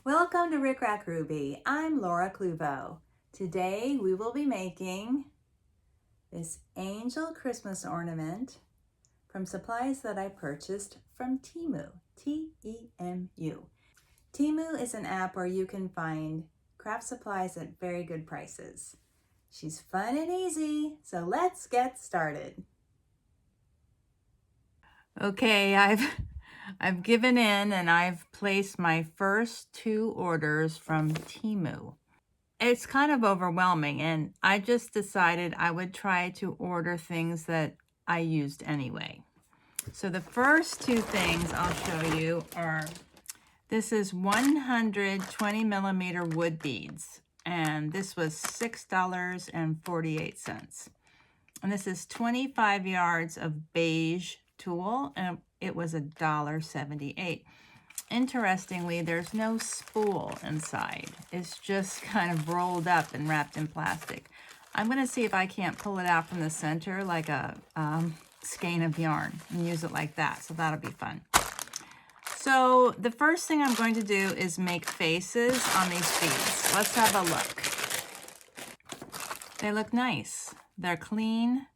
Welcome to Rick Rack Ruby. I'm Laura Cluvo. Today we will be making this angel Christmas ornament from supplies that I purchased from Temu, T-E-M-U. Temu is an app where you can find craft supplies at very good prices. She's fun and easy, so let's get started. Okay, I've given in and I've placed my first 2 orders from Temu. It's kind of overwhelming, and I just decided I would try to order things that I used anyway. So the first 2 things I'll show you are, this is 120 millimeter wood beads, and this was $6.48. And this is 25 yards of beige tulle, and it was $1.78. Interestingly, there's no spool inside. It's just kind of rolled up and wrapped in plastic. I'm going to see if I can't pull it out from the center like a skein of yarn and use it like that. So that'll be fun. So the first thing I'm going to do is make faces on these beads. Let's have a look. They look nice. They're clean.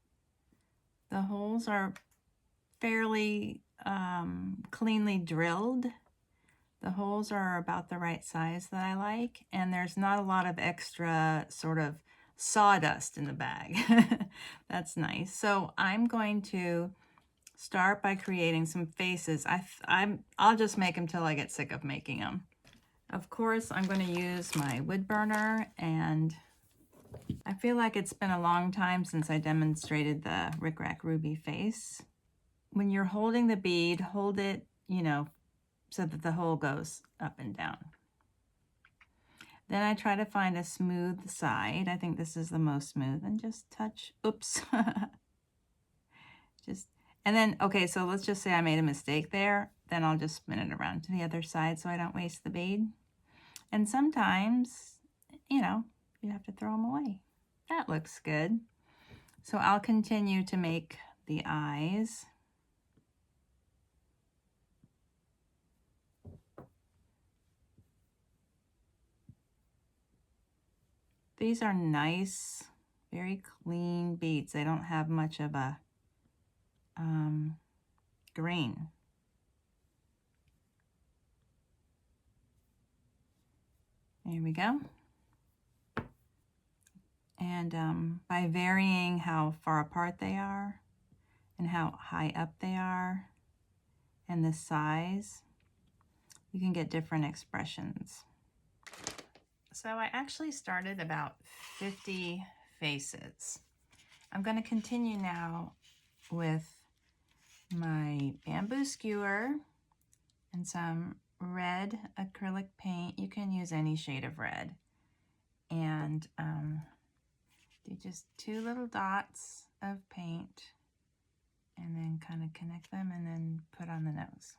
The holes are fairly cleanly drilled. The holes are about the right size that I like, and there's not a lot of extra sort of sawdust in the bag. That's nice. So I'm going to start by creating some faces. I'll just make them till I get sick of making them. Of course, I'm going to use my wood burner, and I feel like it's been a long time since I demonstrated the Rick Rack Ruby face. When you're holding the bead, hold it, so that the hole goes up and down. Then I try to find a smooth side. I think this is the most smooth, and just touch, oops. And then, okay, so let's just say I made a mistake there. Then I'll just spin it around to the other side so I don't waste the bead. And sometimes, you have to throw them away. That looks good. So I'll continue to make the eyes. These are nice, very clean beads. They don't have much of a grain. There we go. And by varying how far apart they are and how high up they are and the size, you can get different expressions. So I actually started about 50 faces. I'm going to continue now with my bamboo skewer and some red acrylic paint. You can use any shade of red. And do just 2 little dots of paint and then kind of connect them and then put on the nose.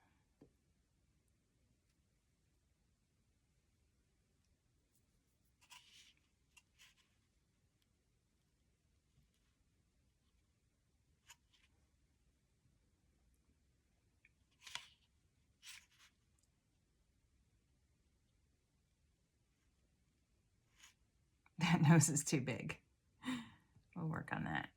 That nose is too big. We'll work on that.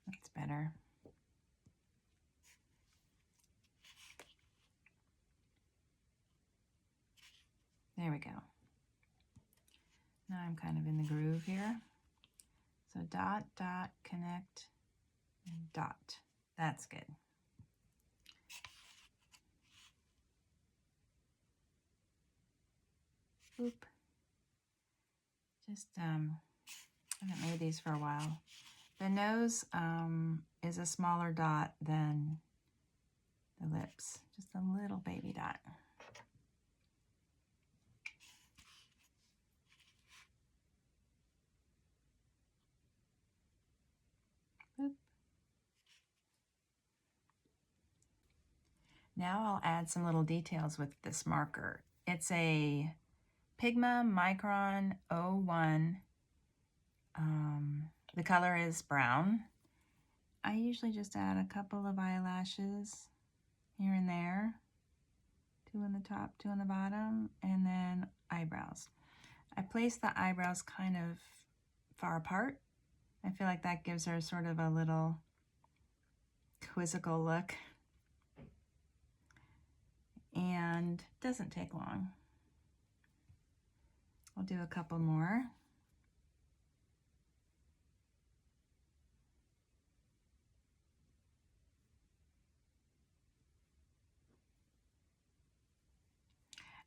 That's better. There we go. Now I'm kind of in the groove here. So dot, dot, connect, and dot. That's good. Oop. Just, I haven't made these for a while. The nose is a smaller dot than the lips. Just a little baby dot. Oop. Now I'll add some little details with this marker. It's a Pigma Micron 01 The color is brown. I usually just add a couple of eyelashes here and there. 2 on the top, 2 on the bottom, and then eyebrows. I place the eyebrows kind of far apart. I feel like that gives her sort of a little quizzical look. And doesn't take long. I'll do a couple more.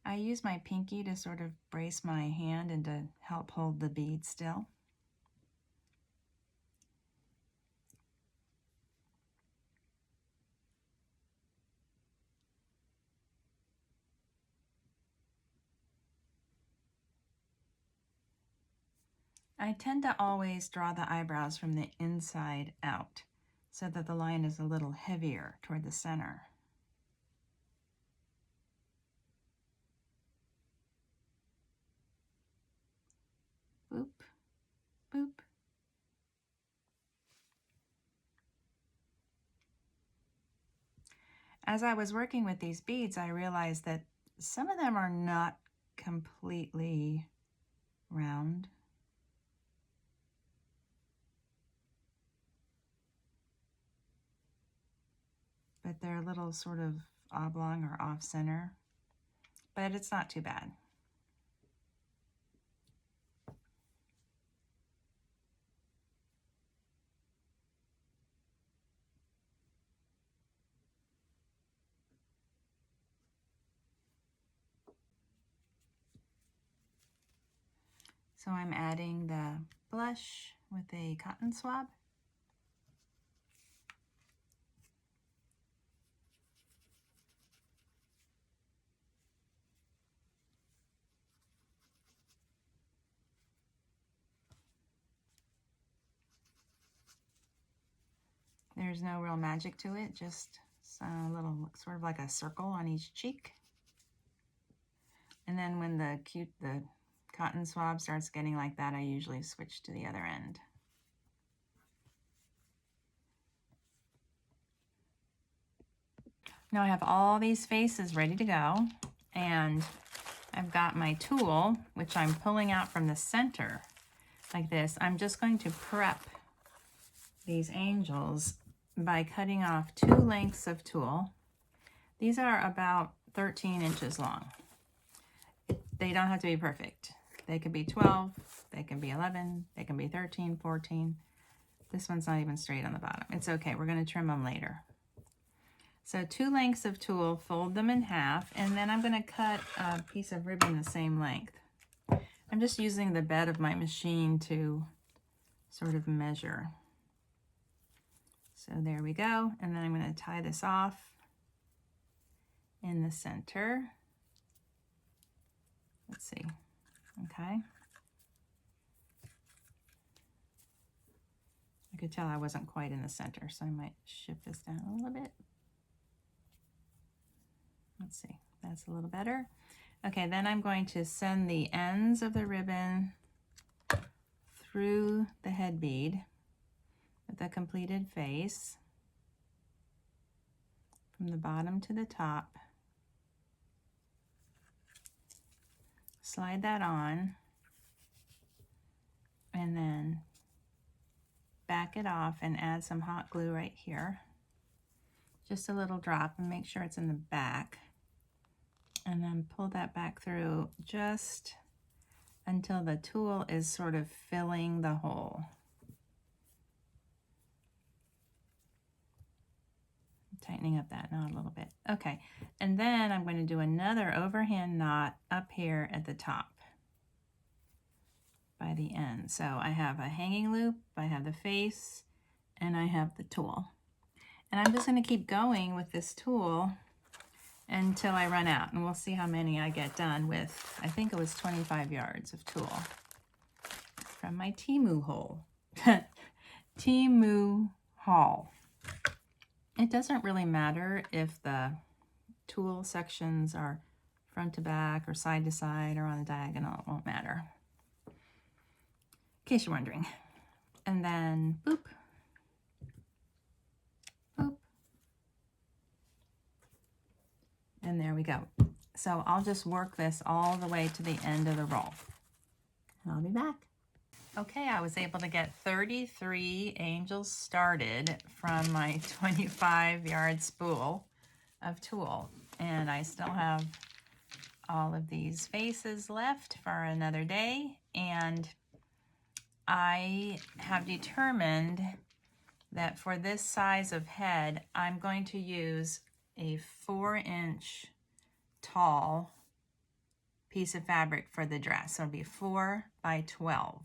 I use my pinky to sort of brace my hand and to help hold the bead still. I tend to always draw the eyebrows from the inside out so that the line is a little heavier toward the center. Boop, boop. As I was working with these beads, I realized that some of them are not completely round. But they're a little sort of oblong or off center, but it's not too bad. So I'm adding the blush with a cotton swab. There's no real magic to it, just a little, sort of like a circle on each cheek. And then when the cotton swab starts getting like that, I usually switch to the other end. Now I have all these faces ready to go, and I've got my tool, which I'm pulling out from the center like this. I'm just going to prep these angels by cutting off 2 lengths of tulle. These are about 13 inches long. They don't have to be perfect. They could be 12, they can be 11, they can be 13, 14. This one's not even straight on the bottom. It's okay, we're gonna trim them later. So 2 lengths of tulle, fold them in half, and then I'm gonna cut a piece of ribbon the same length. I'm just using the bed of my machine to sort of measure. So there we go, and then I'm gonna tie this off in the center. Let's see, okay. I could tell I wasn't quite in the center, so I might shift this down a little bit. Let's see, that's a little better. Okay, then I'm going to send the ends of the ribbon through the head bead with a completed face from the bottom to the top. Slide that on, and then back it off and add some hot glue right here. Just a little drop, and make sure it's in the back. And then pull that back through just until the tulle is sort of filling the hole. Tightening up that knot a little bit. Okay, and then I'm going to do another overhand knot up here at the top by the end. So I have a hanging loop, I have the face, and I have the tulle. And I'm just going to keep going with this tulle until I run out, and we'll see how many I get done with. I think it was 25 yards of tulle from my Temu haul. Temu haul. It doesn't really matter if the tulle sections are front to back or side to side or on a diagonal. It won't matter. In case you're wondering. And then boop, boop. And there we go. So I'll just work this all the way to the end of the roll. And I'll be back. Okay, I was able to get 33 angels started from my 25-yard spool of tulle. And I still have all of these faces left for another day. And I have determined that for this size of head, I'm going to use a 4-inch tall piece of fabric for the dress. So it'll be 4 by 12.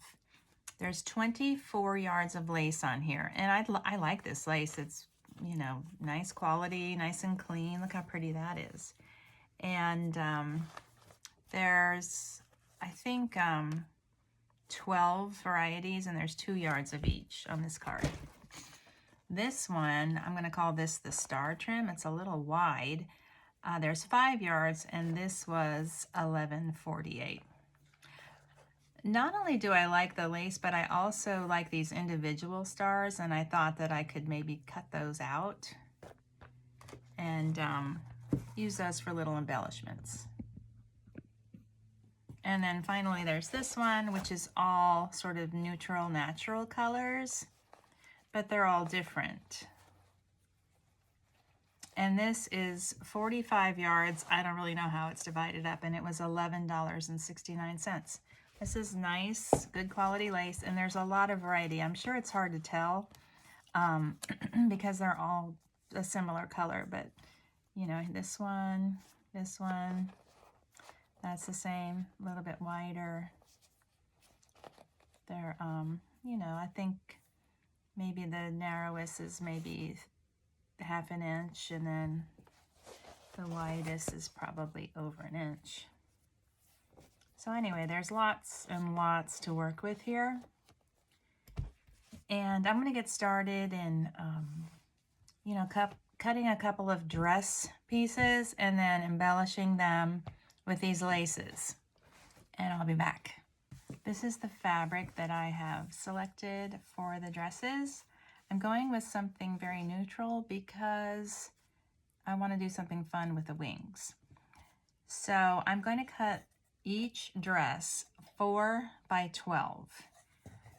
There's 24 yards of lace on here, and I like this lace. It's, you know, nice quality, nice and clean. Look how pretty that is. And there's, I think, 12 varieties, and there's 2 yards of each on this card. This one, I'm going to call this the star trim. It's a little wide. There's 5 yards, and this was $11.48. Not only do I like the lace, but I also like these individual stars, and I thought that I could maybe cut those out and use those for little embellishments. And then finally there's this one, which is all sort of neutral, natural colors, but they're all different. And this is 45 yards. I don't really know how it's divided up, and it was $11.69. This is nice, good quality lace, and there's a lot of variety. I'm sure it's hard to tell because they're all a similar color, but you know, this one, that's the same, a little bit wider. They're, you know, I think maybe the narrowest is maybe ½ an inch, and then the widest is probably over an inch. So anyway, there's lots and lots to work with here. And I'm going to get started in, you know, cutting a couple of dress pieces and then embellishing them with these laces. And I'll be back. This is the fabric that I have selected for the dresses. I'm going with something very neutral because I want to do something fun with the wings. So I'm going to cut each dress 4 by 12,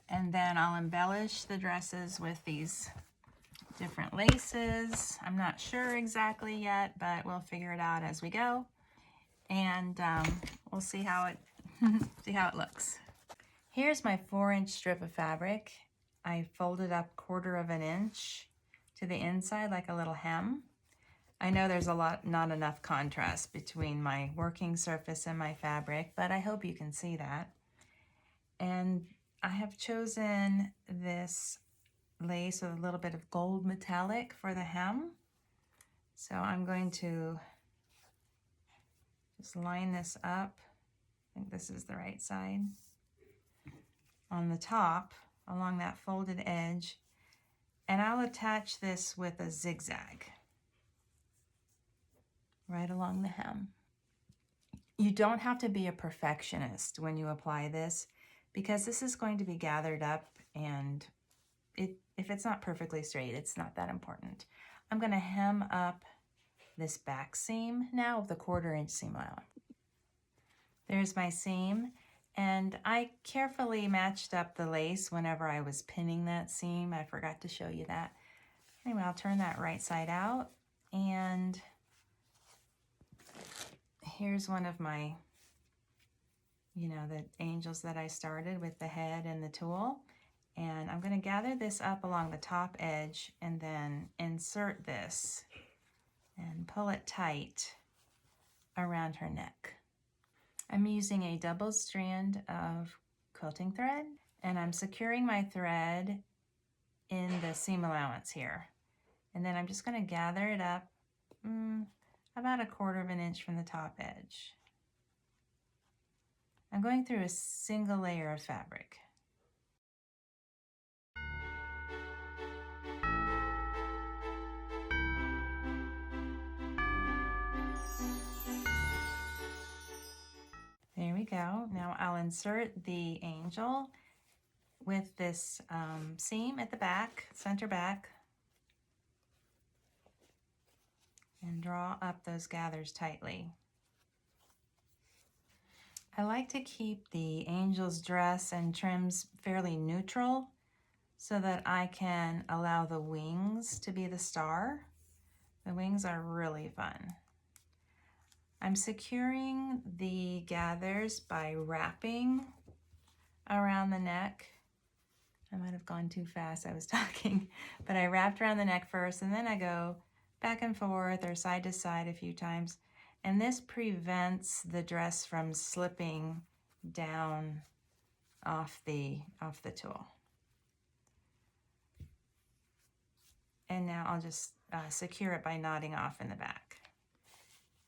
and then I'll embellish the dresses with these different laces. I'm not sure exactly yet, but we'll figure it out as we go, and we'll see how it see how it looks. Here's my 4-inch strip of fabric. I folded up 1/4 inch to the inside like a little hem. I know there's not enough contrast between my working surface and my fabric, but I hope you can see that. And I have chosen this lace with a little bit of gold metallic for the hem. So I'm going to just line this up. I think this is the right side. On the top, along that folded edge, and I'll attach this with a zigzag right along the hem. You don't have to be a perfectionist when you apply this, because this is going to be gathered up, and if it's not perfectly straight, it's not that important. I'm going to hem up this back seam now with a 1/4 inch seam allowance. There's my seam, and I carefully matched up the lace whenever I was pinning that seam. I forgot to show you that. Anyway, I'll turn that right side out, and here's one of my, you know, the angels that I started with the head and the tulle. And I'm going to gather this up along the top edge and then insert this and pull it tight around her neck. I'm using a double strand of quilting thread, and I'm securing my thread in the seam allowance here. And then I'm just going to gather it up about 1/4 inch from the top edge. I'm going through a single layer of fabric. There we go. Now I'll insert the angel with this seam at the back, center back, and draw up those gathers tightly. I like to keep the angel's dress and trims fairly neutral so that I can allow the wings to be the star. The wings are really fun. I'm securing the gathers by wrapping around the neck. I might have gone too fast, I was talking, but I wrapped around the neck first, and then I go back and forth or side to side a few times. And this prevents the dress from slipping down off the tool. And now I'll just secure it by knotting off in the back.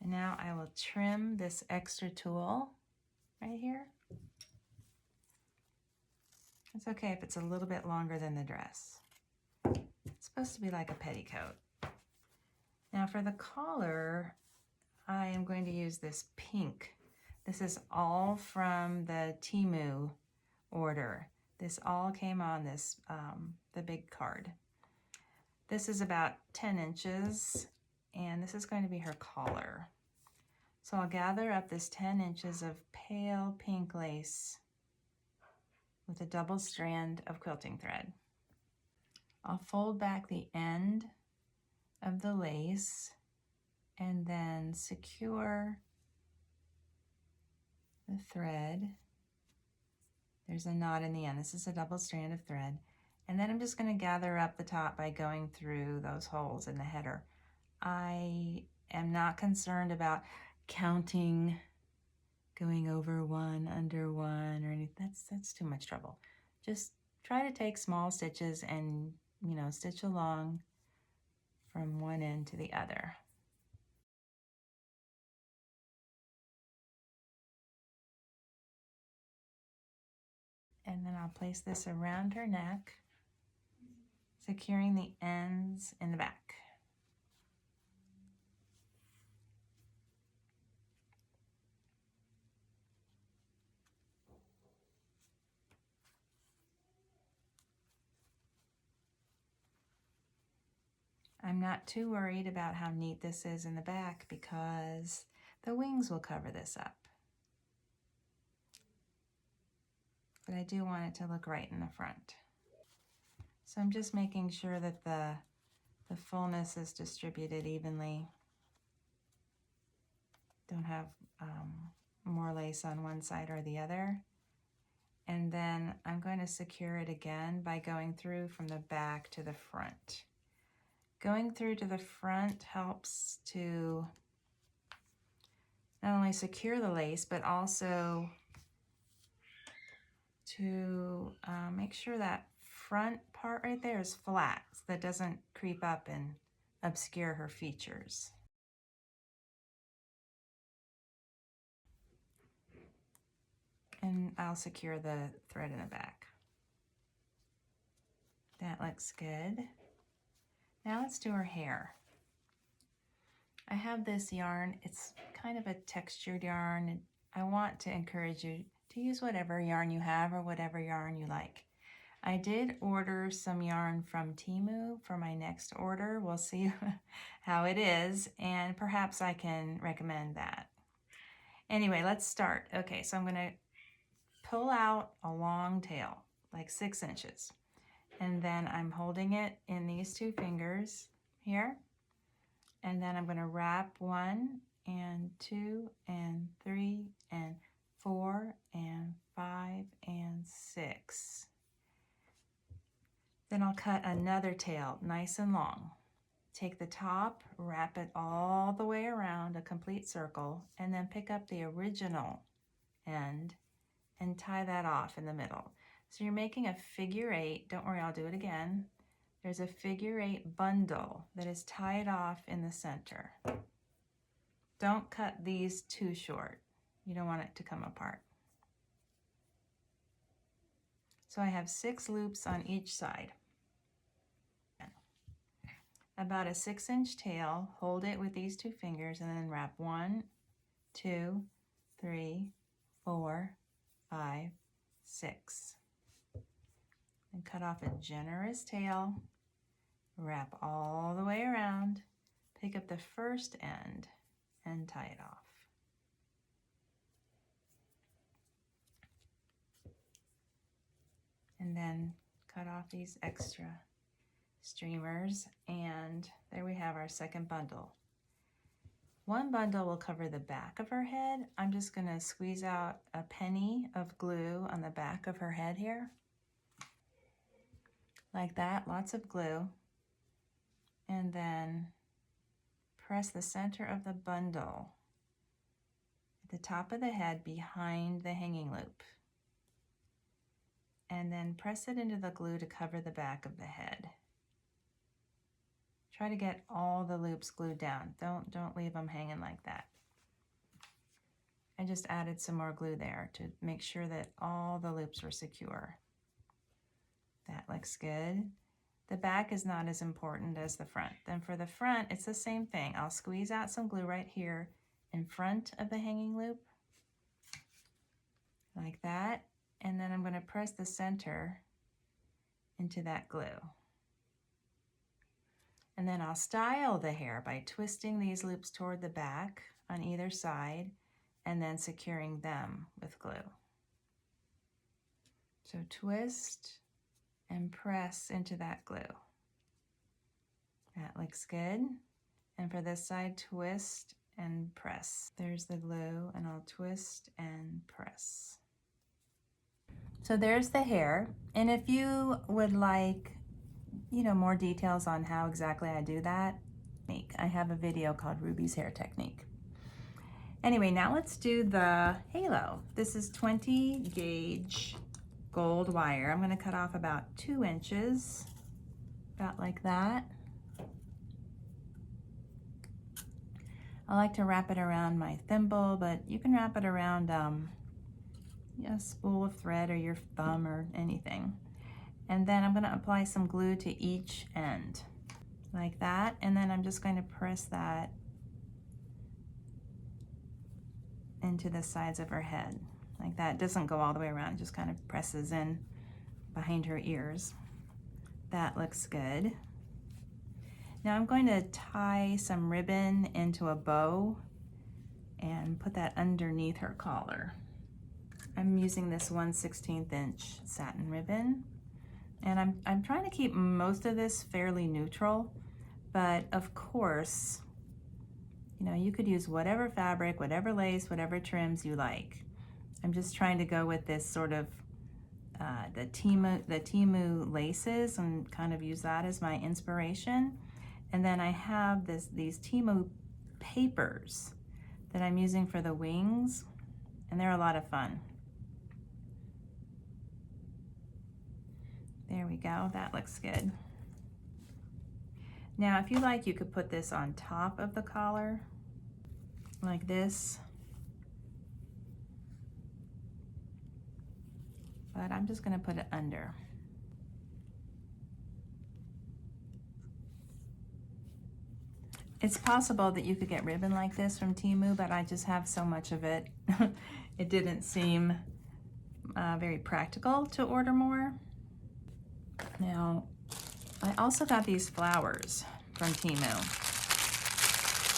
And now I will trim this extra tool right here. It's okay if it's a little bit longer than the dress. It's supposed to be like a petticoat. Now for the collar, I am going to use this pink. This is all from the Temu order. This all came on this, the big card. This is about 10 inches, and this is going to be her collar. So I'll gather up this 10 inches of pale pink lace with a double strand of quilting thread. I'll fold back the end of the lace and then secure the thread. There's a knot in the end. This is a double strand of thread. And then I'm just going to gather up the top by going through those holes in the header. I am not concerned about counting, going over one, under one, or anything. That's too much trouble. Just try to take small stitches and, you know, stitch along from one end to the other. And then I'll place this around her neck, securing the ends in the back. I'm not too worried about how neat this is in the back because the wings will cover this up. But I do want it to look right in the front. So I'm just making sure that the fullness is distributed evenly. Don't have more lace on one side or the other. And then I'm going to secure it again by going through from the back to the front. Going through to the front helps to not only secure the lace, but also to make sure that front part right there is flat so that doesn't creep up and obscure her features. And I'll secure the thread in the back. That looks good. Now let's do her hair. I have this yarn. It's kind of a textured yarn. I want to encourage you to use whatever yarn you have or whatever yarn you like. I did order some yarn from Temu for my next order. We'll see how it is, and perhaps I can recommend that. Anyway, let's start. Okay, so I'm going to pull out a long tail, like 6 inches. And then I'm holding it in these 2 fingers here. And then I'm going to wrap 1 and 2 and 3 and 4 and 5 and 6. Then I'll cut another tail, nice and long. Take the top, wrap it all the way around, a complete circle, and then pick up the original end and tie that off in the middle. So you're making a figure 8. Don't worry, I'll do it again. There's a figure 8 bundle that is tied off in the center. Don't cut these too short. You don't want it to come apart. So I have 6 loops on each side. About a 6-inch tail, hold it with these 2 fingers and then wrap 1, 2, 3, 4, 5, 6. and cut off a generous tail, wrap all the way around, pick up the first end and tie it off. And then cut off these extra streamers, and there we have our second bundle. One bundle will cover the back of her head. I'm just going to squeeze out a penny of glue on the back of her head here. Like that, lots of glue. And then press the center of the bundle at the top of the head behind the hanging loop. And then press it into the glue to cover the back of the head. Try to get all the loops glued down. Don't leave them hanging like that. I just added some more glue there to make sure that all the loops were secure. That looks good. The back is not as important as the front. Then for the front, it's the same thing. I'll squeeze out some glue right here in front of the hanging loop, like that. And then I'm going to press the center into that glue. And then I'll style the hair by twisting these loops toward the back on either side and then securing them with glue. So twist and press into that glue. That looks good. And for this side, twist and press. There's the glue, and I'll twist and press. So there's the hair. And if you would like, more details on how exactly I do that, I have a video called Ruby's Hair Technique. Anyway, now let's do the halo. This is 20 gauge gold wire. I'm going to cut off about 2 inches, about like that. I like to wrap it around my thimble, but you can wrap it around a spool of thread or your thumb or anything. And then I'm going to apply some glue to each end, like that. And then I'm just going to press that into the sides of her head, like that. It doesn't go all the way around, it just kind of presses in behind her ears. That looks good. Now I'm going to tie some ribbon into a bow and put that underneath her collar. I'm using this 1/16 inch satin ribbon. And I'm trying to keep most of this fairly neutral, but of course, you could use whatever fabric, whatever lace, whatever trims you like. I'm just trying to go with this sort of the Temu laces and kind of use that as my inspiration. And then I have these Temu papers that I'm using for the wings, and they're a lot of fun. There we go, that looks good. Now, if you like, you could put this on top of the collar, like this. But I'm just gonna put it under. It's possible that you could get ribbon like this from Temu, but I just have so much of it. It didn't seem very practical to order more. Now, I also got these flowers from Temu.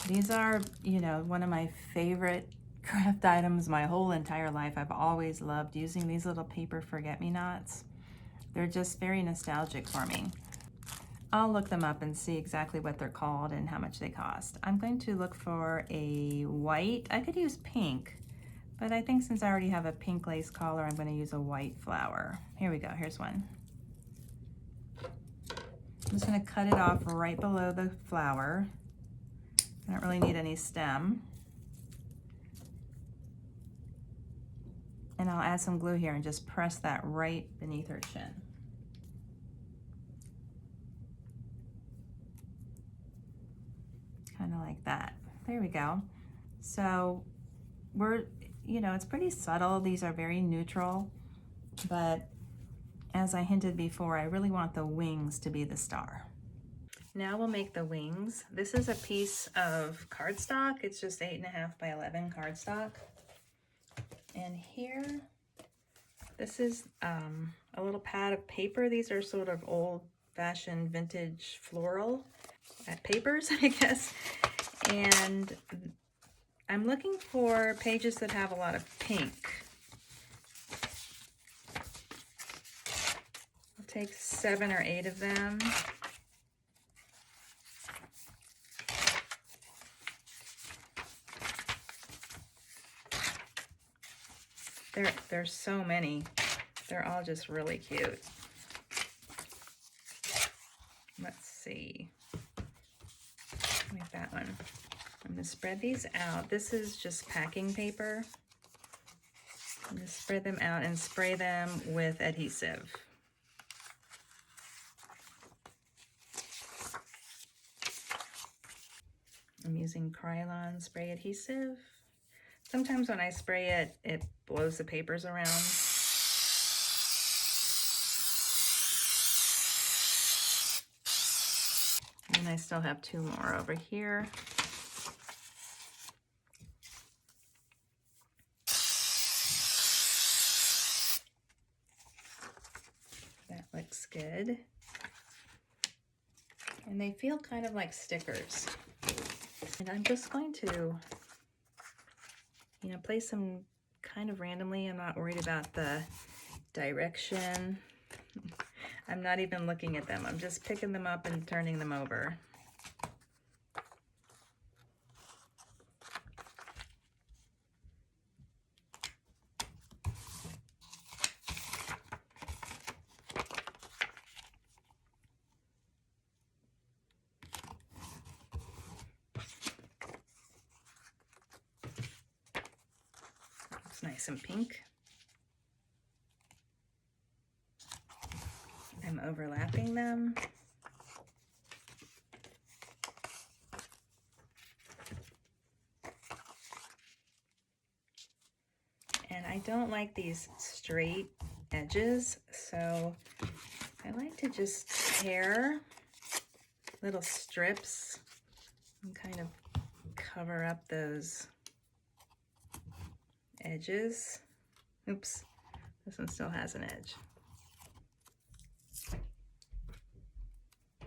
These are, one of my favorite craft items my whole entire life. I've always loved using these little paper forget-me-nots. They're just very nostalgic for me. I'll look them up and see exactly what they're called and how much they cost. I'm going to look for a white. I could use pink, but I think since I already have a pink lace collar, I'm going to use a white flower. Here we go, here's one. I'm just going to cut it off right below the flower. I don't really need any stem. And I'll add some glue here and just press that right beneath her chin. Kind of like that. There we go. So it's pretty subtle. These are very neutral, but as I hinted before, I really want the wings to be the star. Now we'll make the wings. This is a piece of cardstock. It's just 8.5 by 11 cardstock. And here, this is a little pad of paper. These are sort of old-fashioned vintage floral papers, I guess. And I'm looking for pages that have a lot of pink. I'll take 7 or 8 of them. There's so many. They're all just really cute. Let's see. Like that one. I'm going to spread these out. This is just packing paper. I'm going to spread them out and spray them with adhesive. I'm using Krylon spray adhesive. Sometimes when I spray it, it blows the papers around. And I still have 2 more over here. That looks good. And they feel kind of like stickers. And I'm just going to, place them kind of randomly. I'm not worried about the direction. I'm not even looking at them. I'm just picking them up and turning them over. Looks nice and pink. I'm overlapping them. And I don't like these straight edges, so I like to just tear little strips and kind of cover up those edges. Oops, this one still has an edge.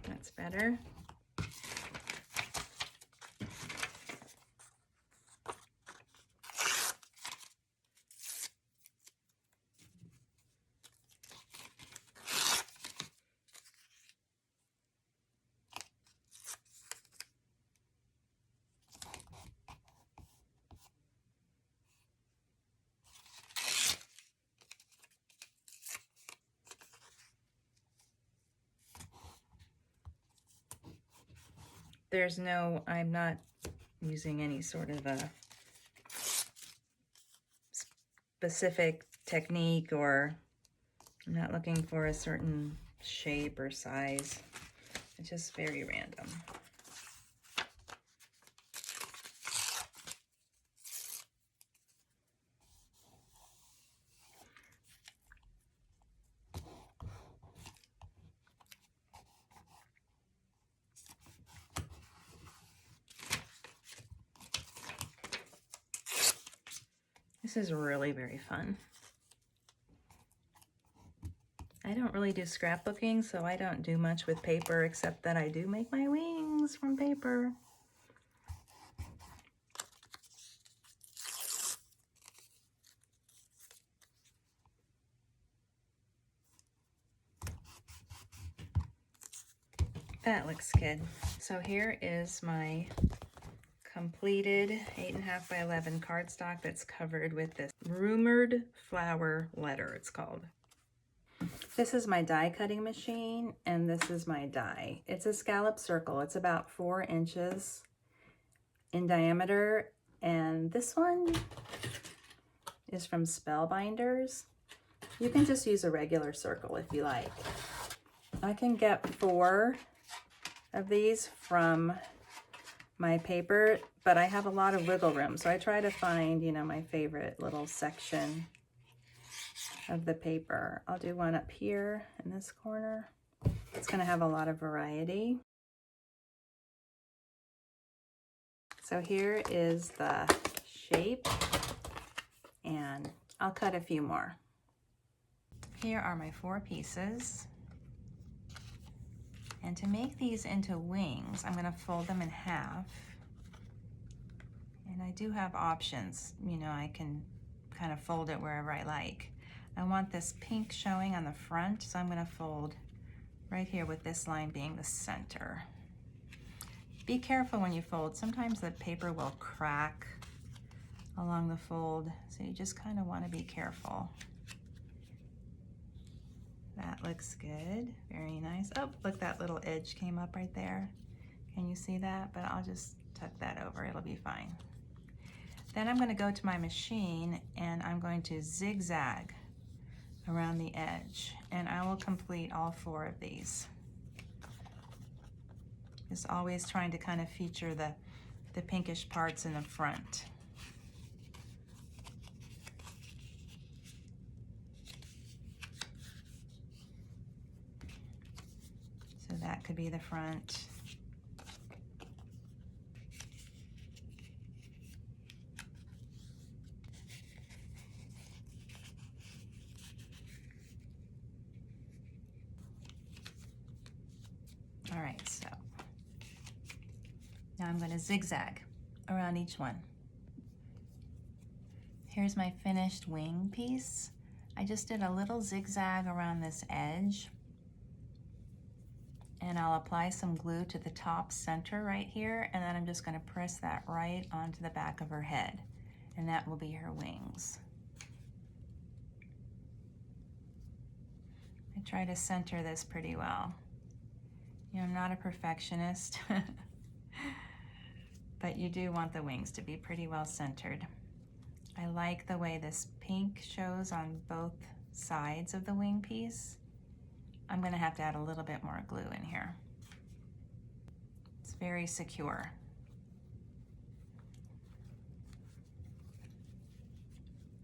That's better. I'm not using any sort of a specific technique, or I'm not looking for a certain shape or size. It's just very random. This is really very fun. I don't really do scrapbooking, so I don't do much with paper, except that I do make my wings from paper. That looks good. So here is my completed 8.5 by 11 cardstock that's covered with this rumored flower letter, it's called. This is my die cutting machine, and this is my die. It's a scallop circle. It's about 4 inches in diameter, and this one is from Spellbinders. You can just use a regular circle if you like. I can get 4 of these from my paper, but I have a lot of wiggle room, so I try to find, my favorite little section of the paper. I'll do one up here in this corner. It's going to have a lot of variety. So here is the shape, and I'll cut a few more. Here are my 4 pieces. And to make these into wings, I'm going to fold them in half. And I do have options. You know, I can kind of fold it wherever I like. I want this pink showing on the front, so I'm going to fold right here with this line being the center. Be careful when you fold. Sometimes the paper will crack along the fold, so you just kind of want to be careful. That looks good, very nice. Oh, look, that little edge came up right there. Can you see that? But I'll just tuck that over, it'll be fine. Then I'm going to go to my machine and I'm going to zigzag around the edge, and I will complete all 4 of these. Just always trying to kind of feature the pinkish parts in the front. So that could be the front. All right, so now I'm going to zigzag around each one. Here's my finished wing piece. I just did a little zigzag around this edge, and I'll apply some glue to the top center right here, and then I'm just going to press that right onto the back of her head, and that will be her wings. I try to center this pretty well. You know, I'm not a perfectionist, but you do want the wings to be pretty well centered. I like the way this pink shows on both sides of the wing piece. I'm going to have to add a little bit more glue in here. It's very secure.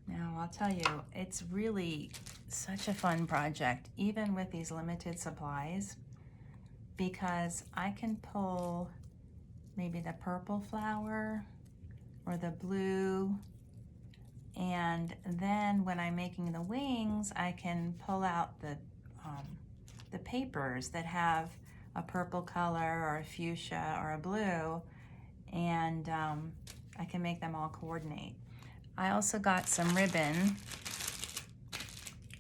Now, I'll tell you, it's really such a fun project, even with these limited supplies, because I can pull maybe the purple flower or the blue, and then when I'm making the wings, I can pull out the papers that have a purple color or a fuchsia or a blue, and I can make them all coordinate. I also got some ribbon.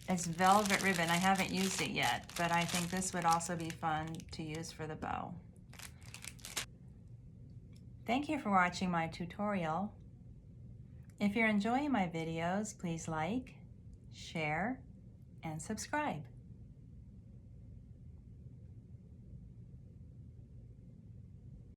It's velvet ribbon. I haven't used it yet, but I think this would also be fun to use for the bow. Thank you for watching my tutorial. If you're enjoying my videos, please like, share, and subscribe.